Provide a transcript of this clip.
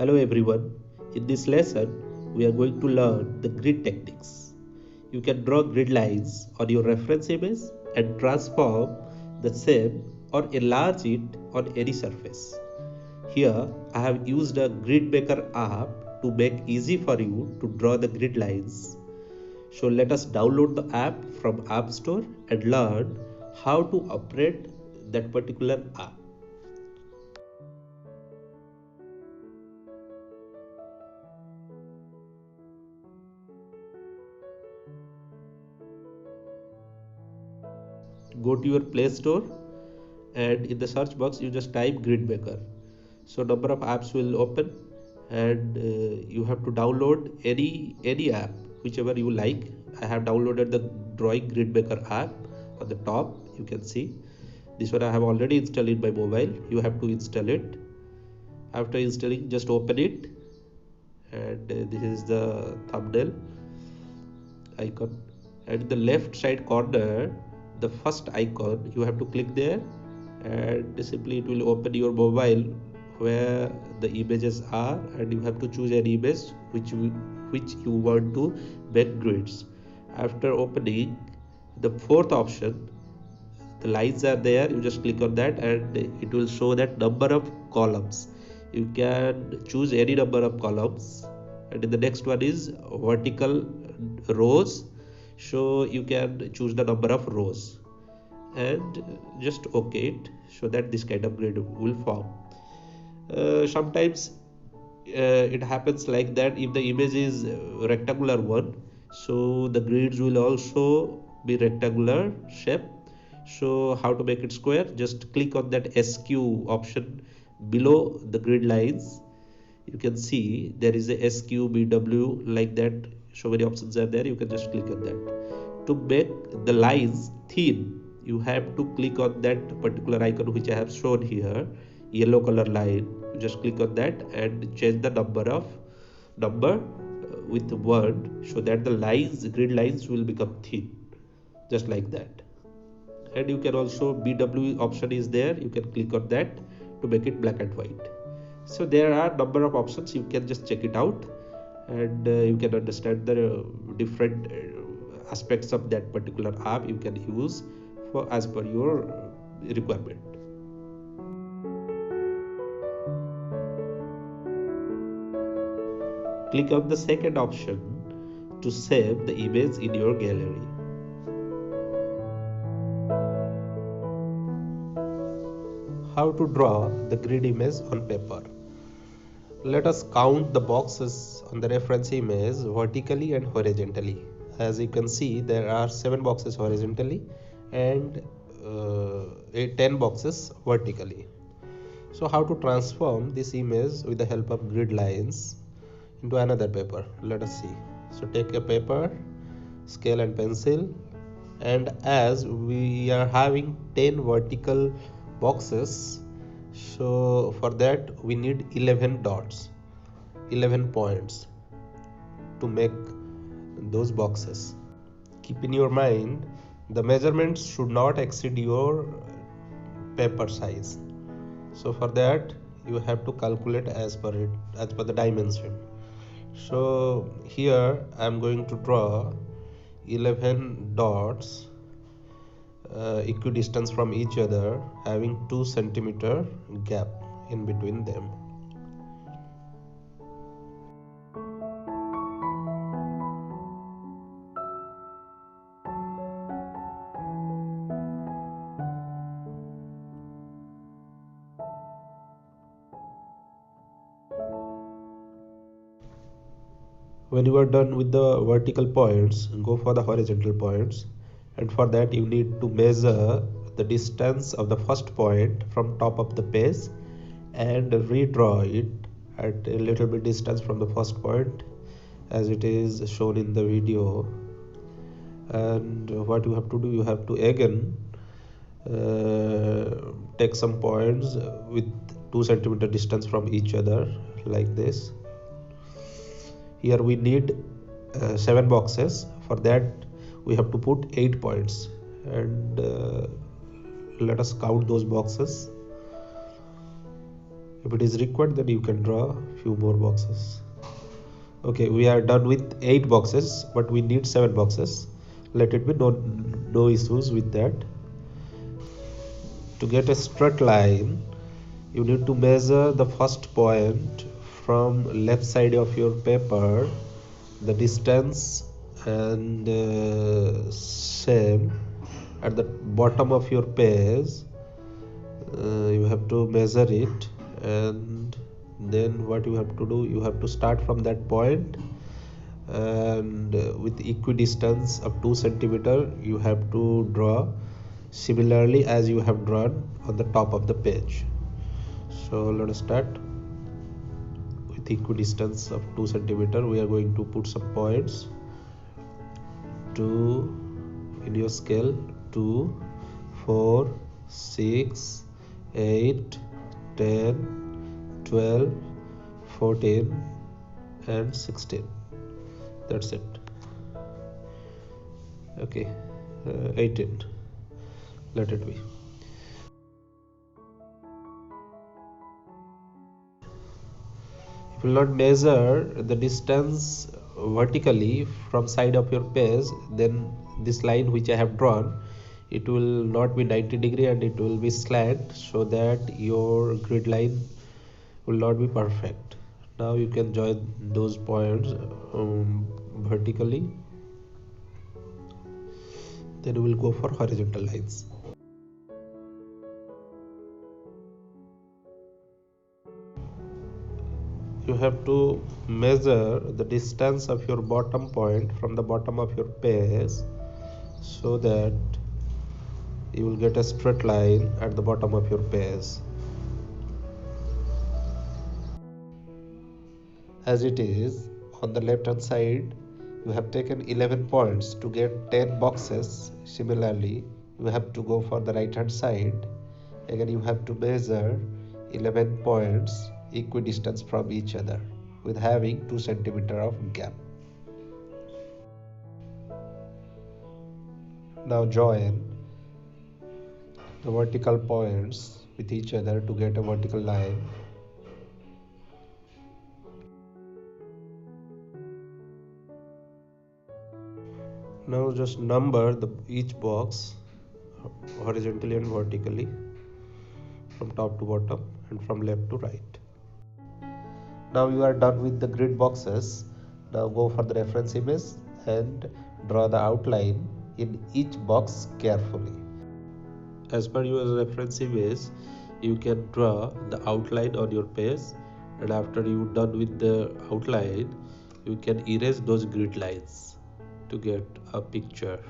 Hello everyone. In this lesson, we are going to learn the grid techniques. You can draw grid lines on your reference image and transform the same or enlarge it on any surface. Here, I have used a Grid Maker app to make easy for you to draw the grid lines. So let us download the app from App Store and learn how to operate that particular app. Go to your Play Store and in the search box you just type Grid Maker. So number of apps will open and you have to download any app whichever you like. I have downloaded the Drawing Grid Maker app. On the top you can see this one I have already installed in my mobile. You have to install it. After installing, just open it, and this is the thumbnail icon, and in the left side corner the first icon you have to click there, and simply it will open your mobile where the images are, and you have to choose an image which you want to make grids. After opening the fourth option, the lines are there, you just click on that and it will show that number of columns. You can choose any number of columns, and in the next one is vertical rows, so you can choose the number of rows and just OK it, so that this kind of grid will form. Sometimes it happens like that if the image is rectangular one, so the grids will also be rectangular shape. So how to make it square? Just click on that SQ option below the grid lines. You can see there is a SQ, BW, like that. So many options are there. You can just click on that. To make the lines thin, you have to click on that particular icon which I have shown here, yellow color line. You just click on that and change the number with 1, so that the grid lines will become thin, just like that. And you can also, BW option is there, you can click on that to make it black and white. So there are number of options, you can just check it out, and you can understand the different aspects of that particular app you can use for as per your requirement. Click on the second option to save the image in your gallery. How to draw the grid image on paper. Let us count the boxes on the reference image vertically and horizontally. As you can see, there are 7 boxes horizontally and 10 boxes vertically. So how to transform this image with the help of grid lines into another paper? Let us see. So take a paper, scale and pencil, and as we are having 10 vertical boxes, so for that we need 11 dots, 11 points to make those boxes. Keep in your mind the measurements should not exceed your paper size. So for that you have to calculate as per the dimension. So here I am going to draw 11 dots equidistant from each other, having 2 centimeter gap in between them. When you are done with the vertical points, go for the horizontal points, and for that you need to measure the distance of the first point from top of the page and redraw it at a little bit distance from the first point as it is shown in the video. And what you have to do, you have to again take some points with 2 centimeter distance from each other, like this. Here we need 7 boxes. For that we have to put 8 points, and let us count those boxes. If it is required, then you can draw a few more boxes. Okay, we are done with 8 boxes, but we need 7 boxes. Let it be, no issues with that. To get a straight line, you need to measure the first point from left side of your paper, the distance, and same at the bottom of your page. You have to measure it, and then what you have to do, you have to start from that point, and with equidistance of 2 centimeter you have to draw similarly as you have drawn on the top of the page. So let us start. With equidistance of 2 centimeter, we are going to put some points. 2 in your scale, 2, 4, 6, 8, 10, 12, 14 and 16. That's it. Okay, 18. Let it be. If you will not measure the distance vertically from side of your page, then this line which I have drawn, it will not be 90 degree and it will be slant, so that your grid line will not be perfect. Now you can join those points vertically, then we will go for horizontal lines. You have to measure the distance of your bottom point from the bottom of your page, so that you will get a straight line at the bottom of your page. As it is, on the left hand side you have taken 11 points to get 10 boxes. Similarly, you have to go for the right hand side. Again, you have to measure 11 points equidistant from each other with having 2 centimeter of gap. Now join the vertical points with each other to get a vertical line. Now just number each box horizontally and vertically from top to bottom and from left to right. Now you are done with the grid boxes. Now go for the reference image and draw the outline in each box carefully. As per your reference image, you can draw the outline on your page, and after you done with the outline, you can erase those grid lines to get a picture.